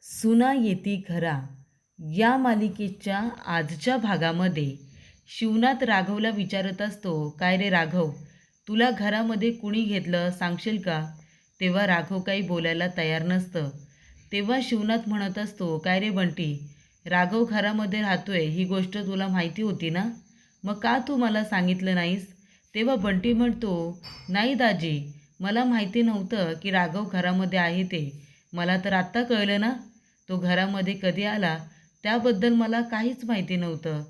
सुना येती घरा या मालिकेच्या आजच्या भागामध्ये शिवनाथ राघवला विचारत असतो, काय रे राघव, तुला घरामध्ये कुणी घेतलं सांगशील का? तेव्हा राघव काही बोलायला तयार नसतं. तेव्हा शिवनाथ म्हणत असतो, काय रे बंटी, राघव घरामध्ये राहतोय ही गोष्ट तुला माहिती होती ना? मग का तू मला सांगितलं नाहीस? तेव्हा बंटी म्हणतो, नाही दाजी, मला माहिती नव्हतं की राघव घरामध्ये आहे ते. मला तर आत्ता कळलं ना. तो घरामध्ये कधी आला त्याबद्दल मला काहीच माहिती नव्हतं.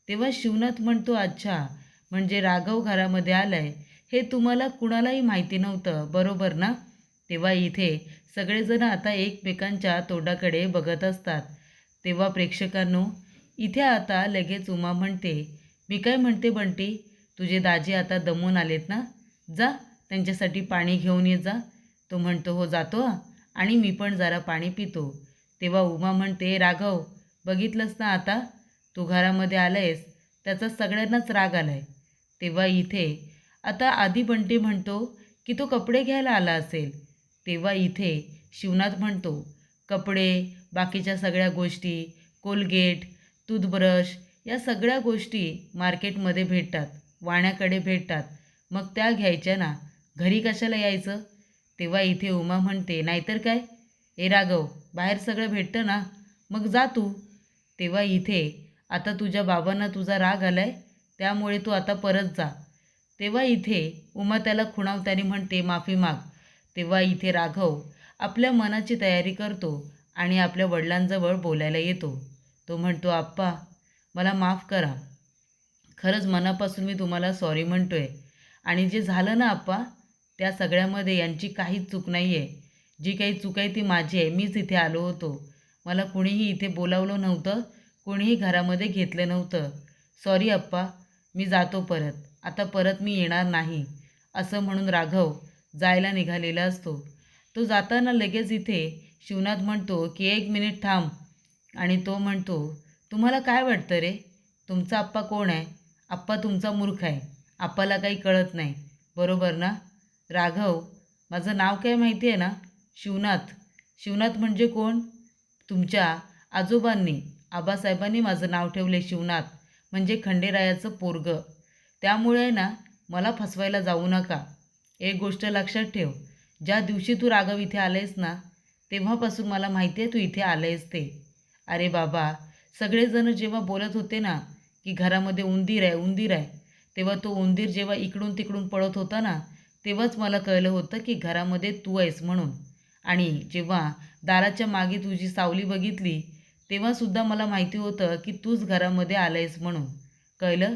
तेव्हा शिवनाथ म्हणतो, अच्छा, म्हणजे राघव घरामध्ये आलाय हे तुम्हाला कुणालाही माहिती नव्हतं, बरोबर ना? तेव्हा इथे सगळेजण आता एकमेकांच्या तोंडाकडे बघत असतात. तेव्हा प्रेक्षकांनो, इथे आता लगेच उमा म्हणते, मी काय म्हणते बंटी, तुझे दाजी आता दमून आलेत ना, जा त्यांच्यासाठी पाणी घेऊन ये जा. तो म्हणतो, हो जातो आणि मी पण जरा पाणी पितो. तेव्हा उमा म्हणते, राघव, बघितलंस ना आता, तू घरामध्ये आलायस त्याचा सगळ्यांनाच राग आलाय. तेव्हा इथे आता आधी बंटी म्हणतो की तो कपडे घ्यायला आला असेल. तेव्हा इथे शिवनाथ म्हणतो, कपडे, बाकीच्या सगळ्या गोष्टी, कोलगेट, टूथब्रश या सगळ्या गोष्टी मार्केटमध्ये भेटतात, वाण्याकडे भेटतात, मग त्या घ्यायच्या ना, घरी कशाला यायचं? तेव्हा इथे उमा म्हणते, नाहीतर काय, ए राघव, बाहेर सगळं भेटतं ना, मग जा तू. तेव्हा इथे आता तुझ्या बाबांना तुझा राग आलाय, त्यामुळे तू आता परत जा. तेव्हा इथे उमा त्याला खुणावताना म्हणते, माफी माग. तेव्हा इथे राघव आपल्या मनाची तयारी करतो आणि आपल्या वडिलांजवळ बोलायला येतो. तो म्हणतो, आप्पा, मला माफ करा, खरंच मनापासून मी तुम्हाला सॉरी म्हणतोय. आणि जे झालं ना आप्पा, त्या सगळ्यामध्ये यांची काहीच चूक नाही आहे. जी काही चूक आहे ती माझी आहे. मीच इथे आलो होतो. मला कुणीही इथे बोलावलं नव्हतं, कोणीही घरामध्ये घेतलं नव्हतं. सॉरी अप्पा, मी जातो परत. आता परत मी येणार नाही, असं म्हणून राघव जायला निघालेला असतो. तो जाताना लगेच इथे शिवनाथ म्हणतो की 1 मिनिट थांब. आणि तो म्हणतो, तुम्हाला काय वाटतं रे, तुमचा आप्पा कोण आहे? आप्पा तुमचा मूर्ख आहे, आप्पाला काही कळत नाही, बरोबर ना? राघव, माझं नाव काय माहिती आहे ना? शिवनाथ. शिवनाथ म्हणजे कोण? तुमच्या आजोबांनी, आबासाहेबांनी माझं नाव ठेवले शिवनाथ, म्हणजे खंडेरायाचं पोरगं. त्यामुळे ना, मला फसवायला जाऊ नका. एक गोष्ट लक्षात ठेव, ज्या दिवशी तू राघव इथे आलेस ना, तेव्हापासून मला माहिती आहे तू इथे आलेस ते. अरे बाबा, सगळेजण जेव्हा बोलत होते ना की घरामध्ये उंदीर आहे, उंदीर आहे, तेव्हा तो उंदीर जेव्हा इकडून तिकडून पळत होता ना, तेव्हाच मला कळलं होतं की घरामध्ये तू आहेस म्हणून. आणि जेव्हा दाराच्या मागे तुझी सावली बघितली, तेव्हासुद्धा मला माहिती होतं की तूच घरामध्ये आलंयस म्हणून. कळलं?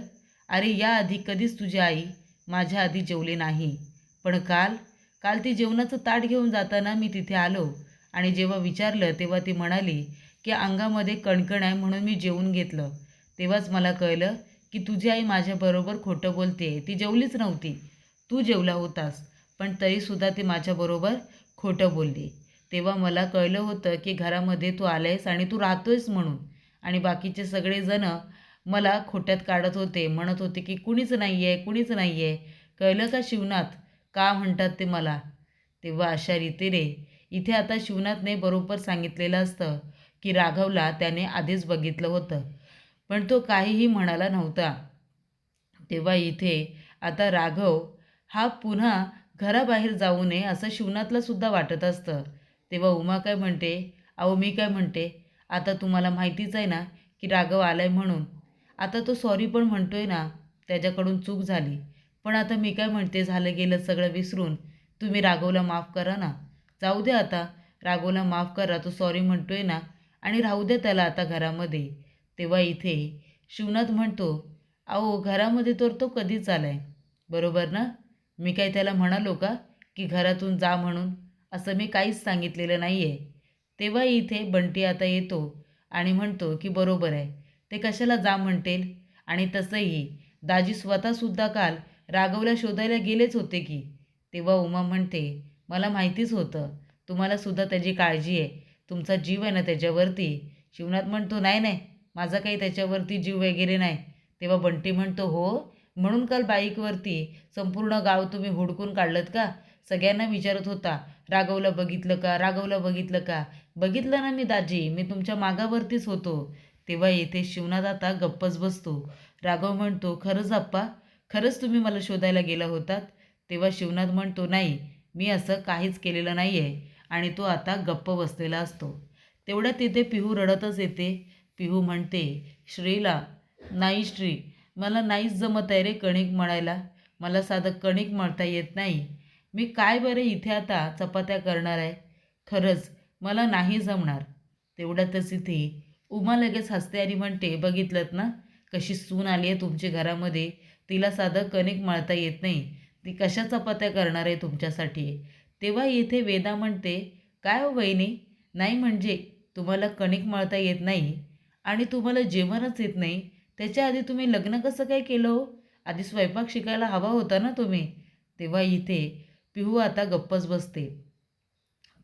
अरे याआधी कधीच तुझी आई माझ्या आधी जेवली नाही, पण काल काल ती जेवणाचं ताट घेऊन जाताना मी तिथे आलो आणि जेव्हा विचारलं तेव्हा ती म्हणाली की अंगामध्ये कणकण आहे म्हणून मी जेवून घेतलं. तेव्हाच मला कळलं की तुझी आई माझ्याबरोबर खोटं बोलते, ती जेवलीच नव्हती, तू जेवला होतास, पण तरीसुद्धा ती माझ्याबरोबर खोटं बोलली. तेव्हा मला कळलं होतं की घरामध्ये तू आलायस आणि तू राहतोयस म्हणून. आणि बाकीचे सगळेजण मला खोट्यात काढत होते, म्हणत होते की कुणीच नाही आहे, कुणीच नाही आहे. कळलं का शिवनाथ, का म्हणतात ते मला? तेव्हा अशा रीतीने इथे आता शिवनाथने बरोबर सांगितलेलं असतं की राघवला त्याने आधीच बघितलं होतं, पण तो काहीही म्हणाला नव्हता. तेव्हा इथे आता राघव हा पुन्हा घराबाहेर जाऊ नये असं शिवनाथला सुद्धा वाटत असतं. तेव्हा उमा काय म्हणते, अहो मी काय म्हणते, आता तुम्हाला माहितीच आहे ना की राघव आलाय म्हणून. आता तो सॉरी पण म्हणतोय ना, त्याच्याकडून चूक झाली. पण आता मी काय म्हणते, झालं गेलं सगळं विसरून तुम्ही राघवला माफ करा ना. जाऊ दे आता, राघवला माफ करा, तो सॉरी म्हणतोय ना, आणि राहू दे त्याला आता घरामध्ये. तेव्हा इथे शिवनाथ म्हणतो, अहो घरामध्ये तर तो कधीच आलाय, बरोबर ना? मी काय त्याला म्हणालो का की घरातून जा म्हणून? असं मी काहीच सांगितलेलं नाही आहे. तेव्हा इथे बंटी आता येतो आणि म्हणतो की बरोबर आहे, ते कशाला जा म्हणतील, आणि तसंही दाजी स्वतःसुद्धा काल राघवला शोधायला गेलेच होते की. तेव्हा उमा म्हणते, मला माहितीच होतं, तुम्हालासुद्धा त्याची काळजी आहे, तुमचा जीव आहे ना त्याच्यावरती. शिवनाथ म्हणतो, नाही नाही, माझा काही त्याच्यावरती जीव वगैरे नाही. तेव्हा बंटी म्हणतो, हो, म्हणून काल बाईकवरती संपूर्ण गाव तुम्ही हुडकून काढलत का? सगळ्यांना विचारत होता राघवला बघितलं का, राघवला बघितलं का? बघितलं ना मी दाजी, मी तुमच्या मागावरतीच होतो. तेव्हा येथे शिवनाथ आता गप्पच बसतो. राघव म्हणतो, खरंच आप्पा, खरंच तुम्ही मला शोधायला गेला होतात? तेव्हा शिवनाथ म्हणतो, नाही, मी असं काहीच केलेलं नाही आहे. आणि तो आता गप्प बसलेला असतो. तेवढ्यात तिथे पिहू रडतच येते. पिहू म्हणते, श्रीला, नाही श्री, मला नाहीच जमत आहे रे कणिक मळायला. मला साधं कणिक मळता येत नाही. मी काय बरं इथे आता चपात्या करणार आहे. खरंच मला नाही जमणार. तेवढ्यातच इथे उमा लगेच हसते आणि म्हणते, बघितलंत ना कशी सून आली आहे तुमच्या घरामध्ये. तिला साधं कणिक मळता येत नाही, ती कशा चपात्या करणार आहे तुमच्यासाठी. तेव्हा इथे वेदा म्हणते, काय हो बहिणी, नाही म्हणजे तुम्हाला कणिक मळता येत नाही आणि तुम्हाला जेवणच येत नाही, त्याच्या आधी तुम्ही लग्न कसं काय केलं हो? आधी स्वयंपाक शिकायला हवा होता ना तुम्ही. तेव्हा इथे पिहू आता गप्पच बसते.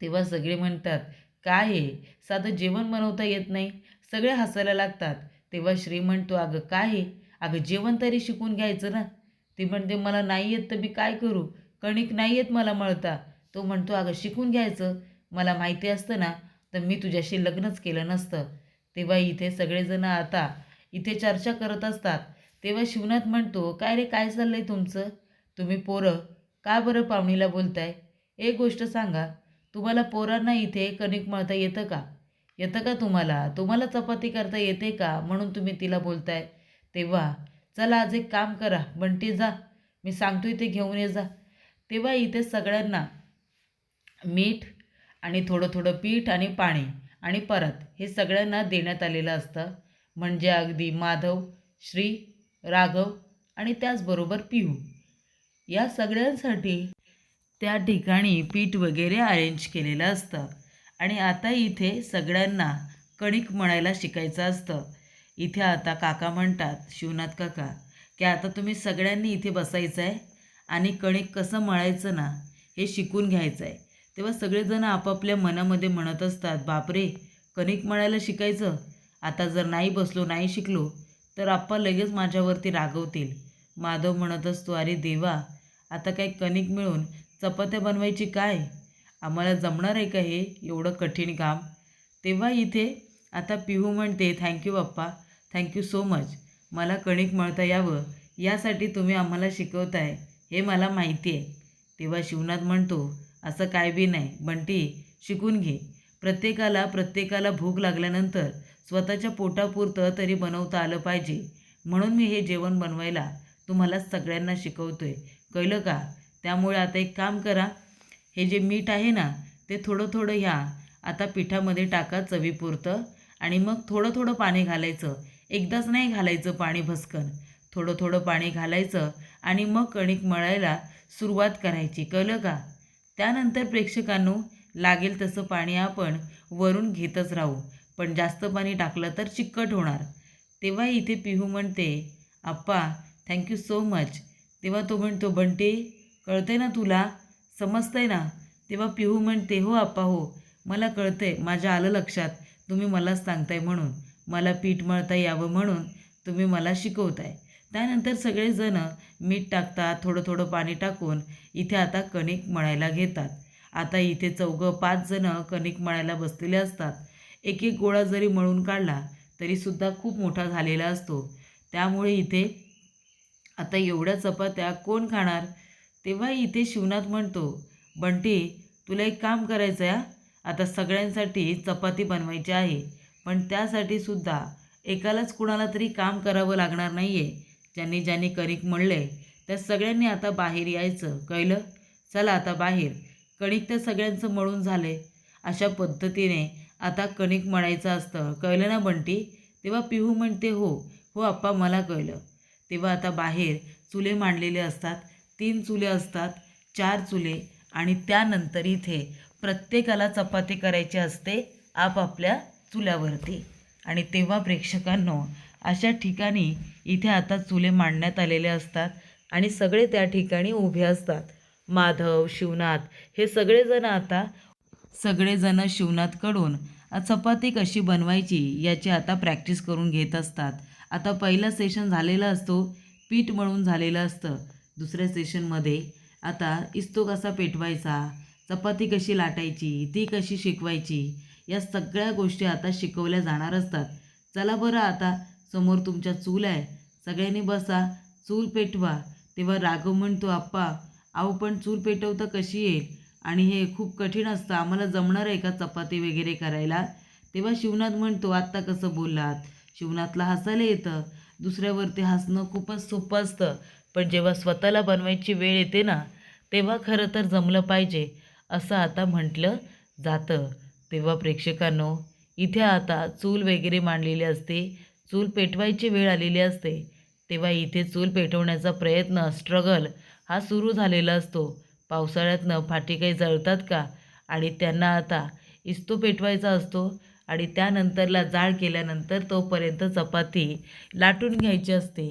तेव्हा सगळे म्हणतात, काय आहे, साधं जेवण बनवता येत नाही. सगळे हसायला लागतात. तेव्हा श्री म्हणतो, अगं काय आहे, अगं जेवण तरी शिकून घ्यायचं ना. ती म्हणते, मला नाही येत तर मी काय करू, कणिक नाही येत मला मळता. तो म्हणतो, अगं शिकून घ्यायचं, मला माहिती असतं ना तर मी तुझ्याशी लग्नच केलं नसतं. तेव्हा इथे सगळेजण आता इथे चर्चा करत असतात. तेव्हा शिवनाथ म्हणतो, काय रे, काय चाललंय तुमचं? तुम्ही पोरं का बरं पाहुणीला बोलताय? एक गोष्ट सांगा, तुम्हाला पोरांना इथे कणिक मळता येतं का? येतं का तुम्हाला? तुम्हाला चपाती करता येते का, म्हणून तुम्ही तिला बोलताय? तेव्हा चला आज एक काम करा, बंटी जा, मी सांगतोय ते घेऊन ये जा. तेव्हा इथे सगळ्यांना मीठ आणि थोडं थोडं पीठ आणि पाणी आणि परत हे सगळ्यांना देण्यात आलेलं असतं. म्हणजे अगदी माधव, श्री, राघव आणि त्याचबरोबर पिहू या सगळ्यांसाठी त्या ठिकाणी पीठ वगैरे अरेंज केलेलं असतं. आणि आता इथे सगळ्यांना कणिक मळायला शिकायचं असतं. इथे आता काका म्हणतात, शिवनाथ काका, की आता तुम्ही सगळ्यांनी इथे बसायचं आहे आणि कणिक कसं मळायचं ना हे शिकून घ्यायचं आहे. तेव्हा सगळेजण आपापल्या मनामध्ये म्हणत असतात, बापरे, कणिक मळायला शिकायचं, आता जर नाही बसलो, नाही शिकलो तर आप्पा लगेच माझ्यावरती रागवतील. माधव म्हणत असतो, अरे देवा, आता काही कणिक मिळून चपात्या बनवायची काय, आम्हाला जमणार आहे का हे एवढं कठीण काम. तेव्हा इथे आता पिहू म्हणते, थँक्यू बाप्पा, थँक्यू सो मच, मला कणिक मळता यावं यासाठी तुम्ही आम्हाला शिकवताय हे मला माहिती आहे. तेव्हा शिवनाथ म्हणतो, असं काय बी नाही बंटी, शिकून घे. प्रत्येकाला भूक लागल्यानंतर स्वतःच्या पोटापुरतं तरी बनवता आलं पाहिजे, म्हणून मी हे जेवण बनवायला तुम्हाला सगळ्यांना शिकवतोय, कळलं का? त्यामुळे आता एक काम करा, हे जे मीठ आहे ना ते थोडं थोडं ह्या आता पिठामध्ये टाका चवीपुरतं आणि मग थोडं थोडं पाणी घालायचं. एकदाच नाही घालायचं पाणी भस्कन, थोडं थोडं पाणी घालायचं आणि मग कणिक मळायला सुरुवात करायची, कळलं का? त्यानंतर प्रेक्षकांनो, लागेल तसं पाणी आपण वरून घेतच राहू, पण जास्त पाणी टाकलं तर चिकट होणार. तेव्हा इथे पिहू म्हणते, आप्पा, थँक्यू सो मच. तेव्हा तो म्हणतो, बंटी, कळते ना तुला, समजतंय ना? तेव्हा पिहू म्हणते, हो आप्पा, हो, मला कळतंय, माझ्या आलं लक्षात, तुम्ही मलाच सांगताय म्हणून, मला पीठ मळता यावं म्हणून तुम्ही मला शिकवताय. त्यानंतर सगळेजण मीठ टाकतात, थोडं थोडं पाणी टाकून इथे आता कणिक मळायला घेतात. आता इथे 4-5 जणं कणिक मळायला बसलेले असतात. एक एक गोळा जरी मळून काढला तरीसुद्धा खूप मोठा झालेला असतो. त्यामुळे इथे आता एवढ्या चपात्या कोण खाणार? तेव्हा इथे शिवनाथ म्हणतो, बंटी, तुला एक काम करायचं आहे, आता सगळ्यांसाठी चपाती बनवायची आहे, पण त्यासाठी सुद्धा एकालाच कुणाला तरी काम करावं लागणार नाही आहे. ज्यांनी ज्यांनी कणिक मळले त्या सगळ्यांनी आता बाहेर यायचं, कळलं? चला आता बाहेर. कणिक तर सगळ्यांचं मळून झालं, अशा पद्धतीने आता कणिक मळायचं असतं, कळलं ना बंटी? तेव्हा पिहू म्हणते, हो हो आप्पा, मला कळलं. तेव्हा आता बाहेर चुले मांडलेले असतात, 3 चुले असतात, 4 चुले, आणि त्यानंतर इथे प्रत्येकाला चपाती करायची असते आपापल्या चुल्यावरती. आणि तेव्हा प्रेक्षकांनो, अशा ठिकाणी इथे आता चुले मांडण्यात आलेले असतात आणि सगळे त्या ठिकाणी उभे असतात. माधव, शिवनाथ हे सगळेजण शिवनाथकडून चपाती कशी बनवायची याची आता प्रॅक्टिस करून घेत असतात. आता पहिला सेशन झालेला असतो, पीठ मळून झालेलं असतं. दुसऱ्या सेशनमध्ये आता इस्तो कसा पेटवायचा, चपाती कशी लाटायची, ती कशी शिकवायची, या सगळ्या गोष्टी आता शिकवल्या जाणार असतात. चला बरं, आता समोर तुमच्या चूल आहे, सगळ्यांनी बसा, चूल पेटवा. तेव्हा राघव म्हणतो, आप्पा अहो पण चूल पेटवता कशी येईल, आणि हे खूप कठीण असतं, आम्हाला जमणार आहे का चपाती वगैरे करायला? तेव्हा शिवनाथ म्हणतो, आत्ता कसं बोललात? शिवनाथला हसायला येतं. दुसऱ्यावरती हसणं खूपच सोपं असतं, पण जेव्हा स्वतःला बनवायची वेळ येते ना, तेव्हा खरं तर जमलं पाहिजे, असं आता म्हटलं जातं. तेव्हा प्रेक्षकांनो, इथे आता चूल वगैरे मांडलेली असते, चूल पेटवायची वेळ आलेली असते. तेव्हा इथे चूल पेटवण्याचा प्रयत्न, स्ट्रगल हा सुरू झालेला असतो. पावसाळ्यातनं फाटी काही जळतात का? आणि त्यांना आता इस्तो पेटवायचा असतो, आणि त्यानंतरला जाळ केल्यानंतर तोपर्यंत चपाती लाटून घ्यायची असते.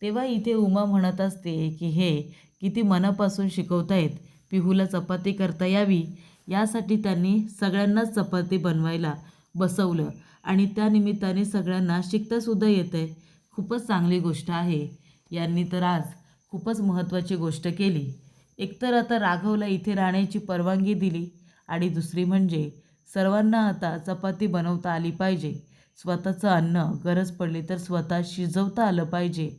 तेव्हा इथे उमा म्हणत असते की हे किती मनापासून शिकवतायत, पिहूला चपाती करता यावी यासाठी त्यांनी सगळ्यांनाच चपाती बनवायला बसवलं, आणि त्यानिमित्ताने सगळ्यांना शिकतासुद्धा येतं आहे. खूपच चांगली गोष्ट आहे. यांनी तर आज खूपच महत्त्वाची गोष्ट केली. एकतर आता राघवला इथे राहण्याची परवानगी दिली, आणि दुसरी म्हणजे सर्वांना आता चपाती बनवता आली पाहिजे. स्वतःचं अन्न गरज पडली तर स्वतः शिजवता आलं पाहिजे.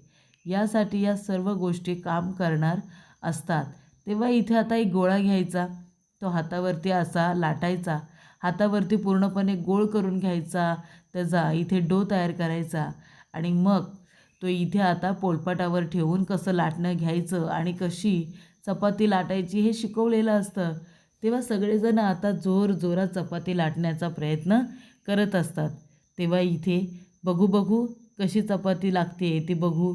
यासाठी या सर्व गोष्टी काम करणार असतात. तेव्हा इथे आता एक गोळा घ्यायचा, तो हातावरती असा लाटायचा, हातावरती पूर्णपणे गोळ करून घ्यायचा, त्याचा इथे डो तयार करायचा, आणि मग तो इथे आता पोळपाटावर ठेवून कसं लाटणं घ्यायचं आणि कशी चपाती लाटायची हे शिकवलेलं असतं. तेव्हा सगळेजण आता जोरात चपाती लाटण्याचा प्रयत्न करत असतात. तेव्हा इथे बघू बघू कशी चपाती लागते ते बघू.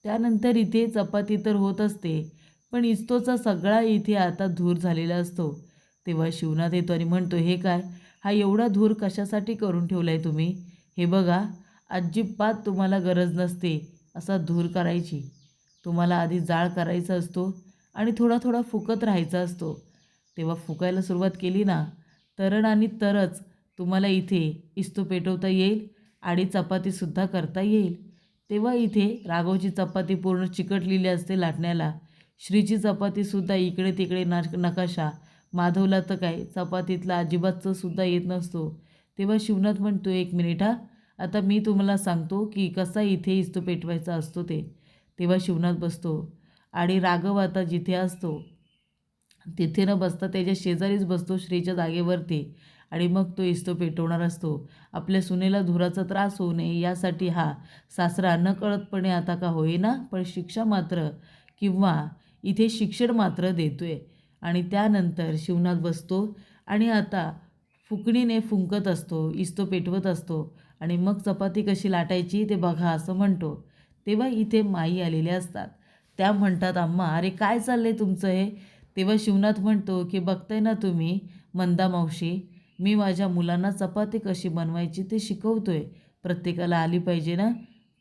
त्यानंतर इथे चपाती तर होत असते, पण इस्तोचा सगळा इथे आता धूर झालेला असतो. तेव्हा शिवनाथ येतो आणि म्हणतो, हे काय, हा एवढा धूर कशासाठी करून ठेवला आहे तुम्ही? हे बघा, अजिबात तुम्हाला गरज नसते असा धूर करायची. तुम्हाला आधी जाळ करायचा असतो आणि थोडा थोडा फुकत राहायचा असतो. तेव्हा फुकायला सुरुवात केली ना, आणि तरच तुम्हाला इथे इस्तो पेटवता येईल आणि चपातीसुद्धा करता येईल. तेव्हा इथे राघवची चपाती पूर्ण चिकटलेली असते लाटण्याला. श्रीची चपातीसुद्धा इकडे तिकडे नकाशा. माधवला तर काय चपातीतला अजिबातचं सुद्धा येत नसतो. तेव्हा शिवनाथ म्हणतो, एक मिनिट हा, आता मी तुम्हाला सांगतो की कसा इथे इस्तो पेटवायचा असतो ते. तेव्हा शिवनाथ बसतो, आणि राघव आता जिथे असतो तिथे न बसता त्याच्या शेजारीच बसतो श्रीच्या जागेवरती, आणि मग तो इस्तो पेटवणार असतो. आपल्या सुनेला धुराचा त्रास होऊ नये यासाठी हा सासरा नकळतपणे आता का होईना पण शिक्षा मात्र किंवा इथे शिक्षण मात्र देतोय. आणि त्यानंतर शिवनाथ बसतो आणि आता फुकणीने फुंकत असतो, इस्तो पेटवत असतो, आणि मग चपाती कशी लाटायची ते बघा असं म्हणतो. तेव्हा इथे माई आलेल्या असतात. त्या म्हणतात, अम्मा अरे काय चाललंय तुमचं हे? तेव्हा शिवनाथ म्हणतो की बघताय ना तुम्ही मंदा मावशी, मी माझ्या मुलांना चपाती कशी बनवायची ते शिकवतोय. प्रत्येकाला आली पाहिजे ना,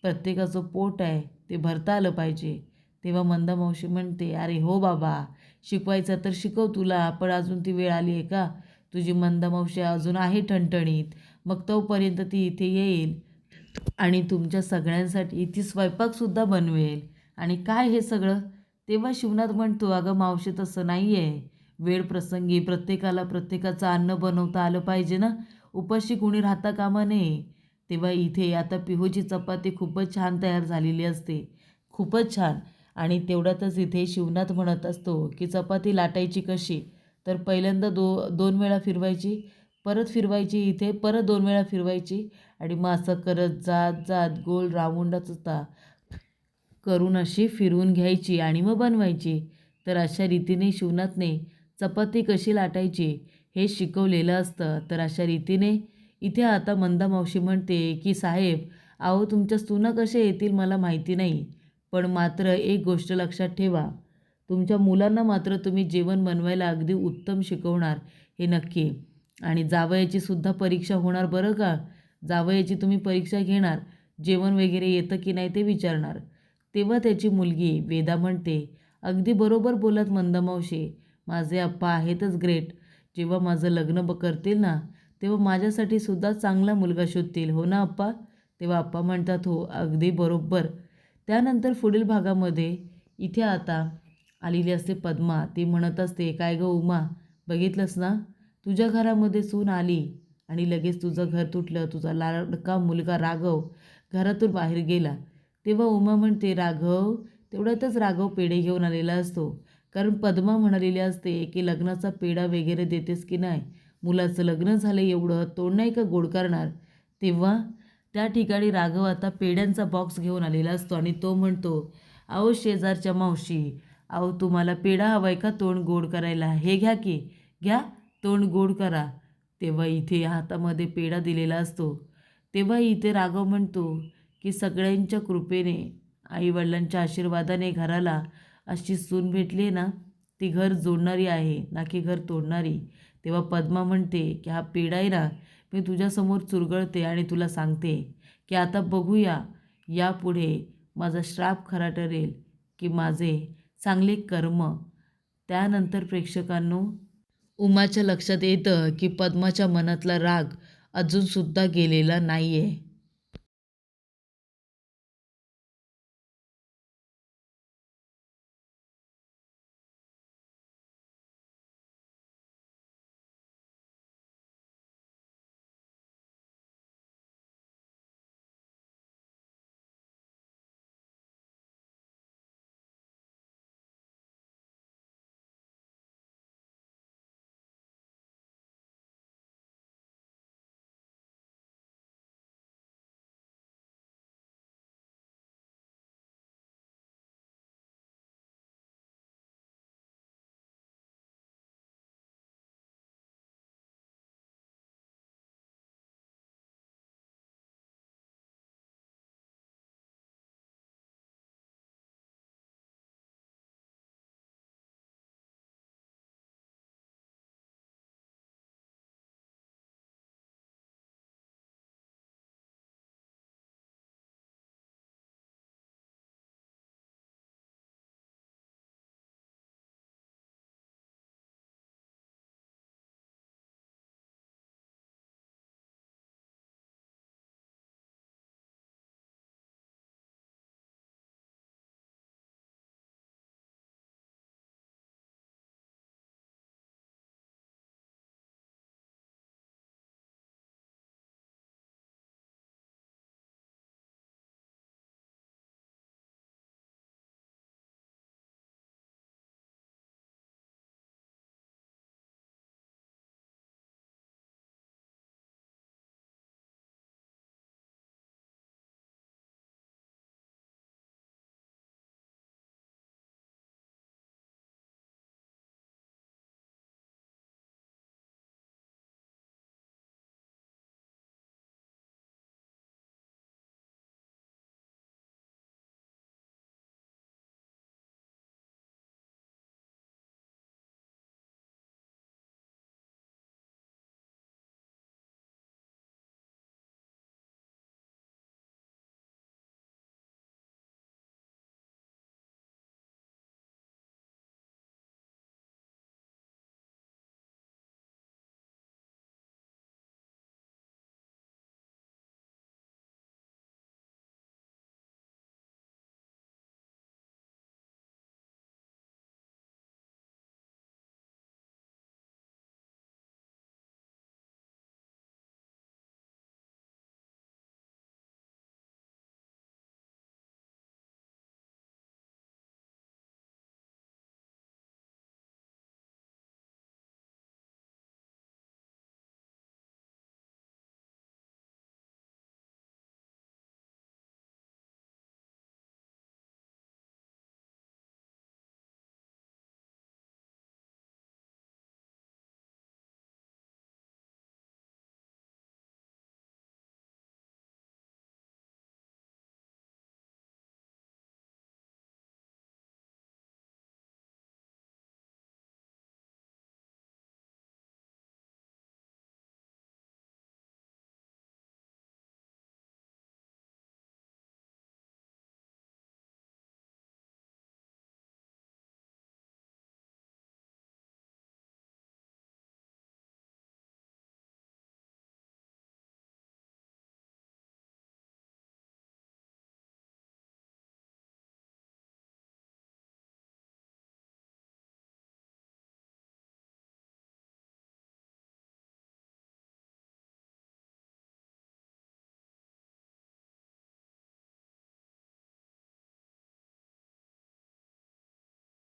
प्रत्येकाचं पोट आहे ते भरता आलं पाहिजे. तेव्हा मंदा मावशी म्हणते, अरे हो बाबा, शिकवायचं तर शिकव तुला, पण अजून ती वेळ आली आहे का? तुझी मंदा मावशी अजून आहे ठणठणीत, मग तोपर्यंत ती इथे येईल आणि तुमच्या सगळ्यांसाठी इथे स्वयंपाकसुद्धा बनवेल. आणि काय हे सगळं? तेव्हा शिवनाथ म्हणतो, अगं मावशी तसं नाही आहे, वेळ प्रसंगी प्रत्येकाला प्रत्येकाचं अन्न बनवता आलं पाहिजे ना, उपाशी कुणी राहता कामा नये. तेव्हा इथे आता पिहूची चपाती खूपच छान तयार झालेली असते, खूपच छान. आणि तेवढ्यातच इथे शिवनाथ म्हणत असतो की चपाती लाटायची कशी, तर पहिल्यांदा 2 वेळा फिरवायची, परत फिरवायची, इथे परत 2 वेळा फिरवायची, आणि मग असं करत जात जात गोल राऊंडच करून अशी फिरवून घ्यायची आणि मग बनवायची. तर अशा रीतीने शिवनाथने चपाती कशी लाटायची हे शिकवलेलं असतं. तर अशा रीतीने इथे आता मंदा मावशी म्हणते की साहेब, अहो तुमच्या सुना कशा येतील मला माहिती नाही, पण मात्र एक गोष्ट लक्षात ठेवा, तुमच्या मुलांना मात्र तुम्ही जेवण बनवायला अगदी उत्तम शिकवणार हे नक्की. आणि जावयाची सुद्धा परीक्षा होणार बरं का. जावयाची तुम्ही परीक्षा घेणार, जेवण वगैरे येतं की नाही ते विचारणार. तेव्हा त्याची मुलगी वेदा म्हणते, अगदी बरोबर बोलत मंदा मावशी, माझे आप्पा आहेतच ग्रेट. जेव्हा माझं लग्न करतील ना, तेव्हा माझ्यासाठी सुद्धा चांगला मुलगा शोधतील, हो ना आप्पा? तेव्हा आप्पा म्हणतात, हो अगदी बरोबर. त्यानंतर पुढील भागामध्ये इथे आता आलेली असते पद्मा. ती म्हणत असते, काय गं उमा, बघितलंस ना, तुझ्या घरामध्ये सून आली आणि लगेच तुझं घर तुटलं. तुझा लाडका मुलगा राघव घरातून बाहेर गेला. तेव्हा उमा म्हणते, राघव. तेवढ्यातच राघव पेढे घेऊन आलेला असतो. कारण पद्मा म्हणालेली असते की लग्नाचा पेढा वगैरे देतेस की नाही, मुलाचं लग्न झालं एवढं तोंड नाही का गोड करणार. तेव्हा त्या ठिकाणी राघव आता पेढ्यांचा बॉक्स घेऊन आलेला असतो आणि तो म्हणतो, अहो शेजारच्या मावशी, अहो तुम्हाला पेढा हवा आहे का तोंड गोड करायला, हे घ्या की, घ्या तोंड गोड करा. तेव्हा इथे हातामध्ये पेढा दिलेला असतो. तेव्हा इथे राघव म्हणतो की सगळ्यांच्या कृपेने, आईवडिलांच्या आशीर्वादाने घराला अशी सून भेटली ना, ती घर जोडणारी आहे ना की घर तोडणारी. तेव्हा पद्मा म्हणते की हा पेढा आहे ना, मी तुझ्यासमोर चुरगळते आणि तुला सांगते की आता बघूया यापुढे माझा श्राप खरा ठरेल की माझे चांगले कर्म. त्यानंतर प्रेक्षकांनो, उमाच्या लक्षात येतं की पद्माच्या मनातला राग अजूनसुद्धा गेलेला नाही आहे.